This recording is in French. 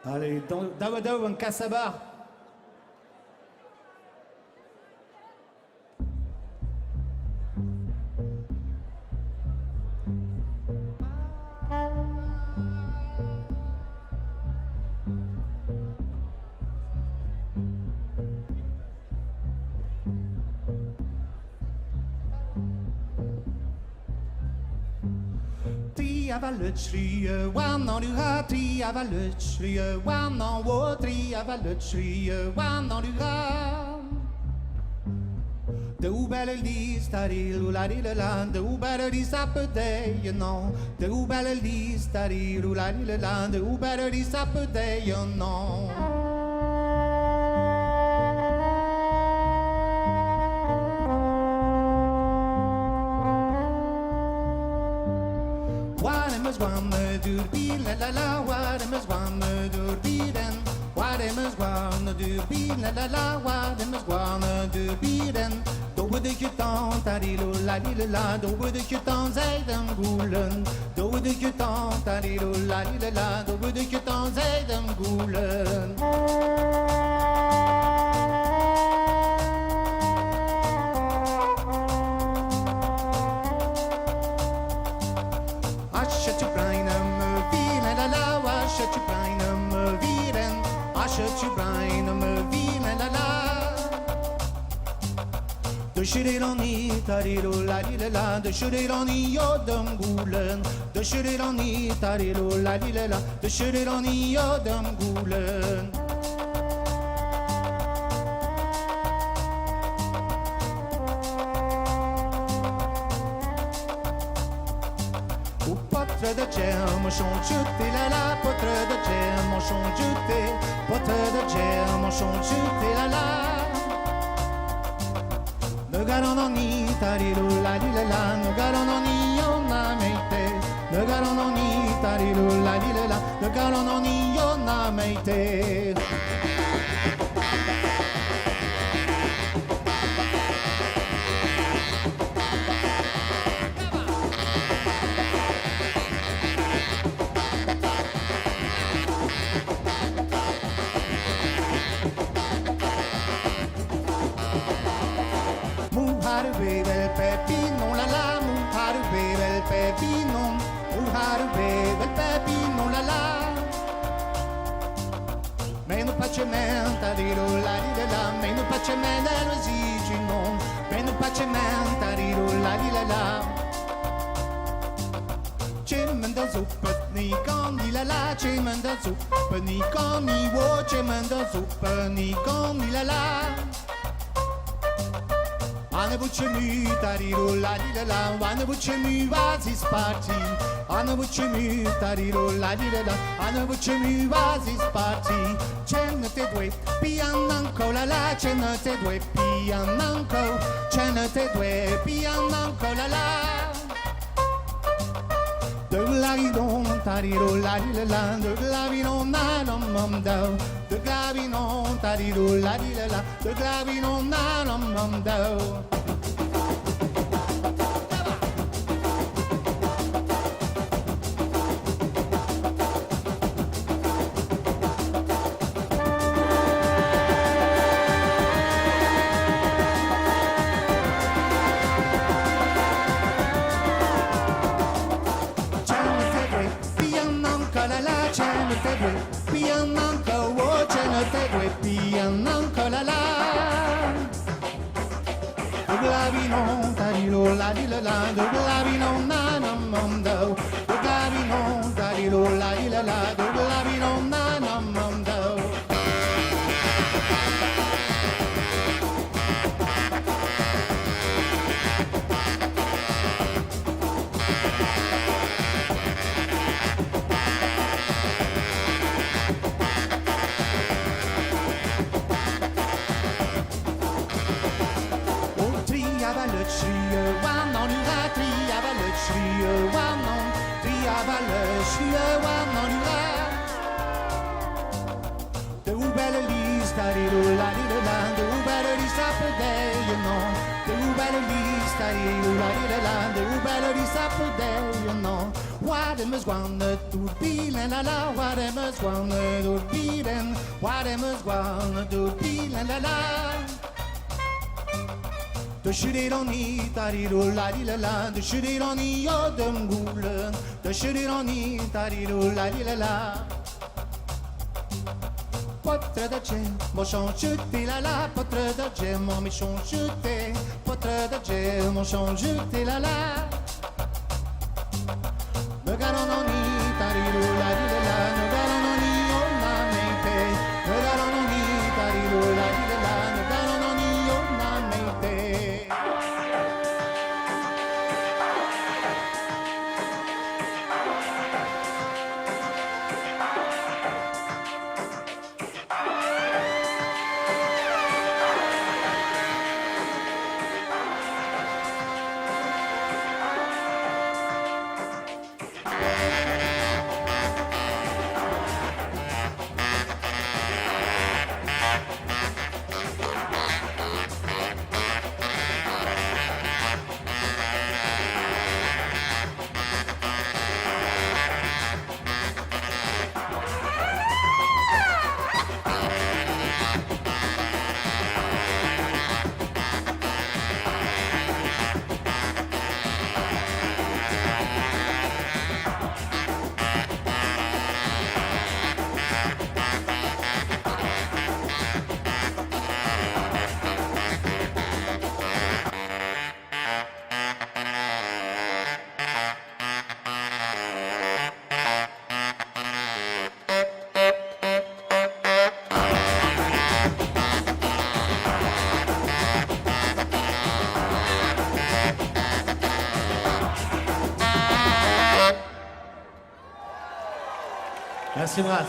Allez, Dawa un Kassabar. Avalutschrie, one on du hati, avalutschrie, one on watri, avalutschrie, one on du ha. De belle listari, lulari le land, de belle disapede, you know. De belle listari, lulari le land, de belle disapede, you know. La la la, what am I wanna do beaten? What am I wanna do beaten? La la la, what am I wanna do beaten? Door de jutant, tarilo la li la, door de jutant, zij den goelen. Door de jutant, tarilo la li la, door de jutant, zij den goelen. De Shirelani, Tarilo, la la, de Shirelani, Yodam Gulen, de Shirelani, Tarilo, la la, de Shirelani, Yodam Gulen. Au potre de germe, son jeté, la potre de germe, son jeté, potre de germe, son jeté, la. No garono ni tarilo la li la, no garono ni yona meite, no garono ni tarilo la li la, no garono ni yona meite. Bel pepino, la la, muhar bel pepino, muhar bel pepino, la la. Meno pacementa di la di la, meno pacementa resigi meno pacementa di la di la. Cemenda zuppa ni con di la, cemenda zuppa ni con ni wo, cemenda zuppa ni con di la. Anne bucemi tariro la di la, anne bucemi vasi sparti, anne bucemi tariro la di la, anne bucemi vasi sparti. C'è te due piananco la la, c'è te due piananco, c'è te due piananco la la. De glavinon tariro la di la, de glavinon na nom nom do, de glavinon tariro la di la, de glavinon na nom nom do. Glavinon, tarilo, la di la la, do glavinon, na nam nam do, do glavinon, tarilo, la di la la, do glavinon, na nam nam do. What am I gonna do? Be la la la. What am I gonna do? Be then. What am I gonna do? Be la la la. De shuri roni tariru la di la la. De shuri roni yodem gule. De shuri roni tariru la di la la. Potre de gem, mon changeté la la. Potre de gem, mon méchant jeté. Potre de gem, mon changeté la la. Ne galons ni tariru la di la la. Ne galons ni on a meite. Ne galons ni tariru la di la la. Ne galons ni on a meite. Merci Brass.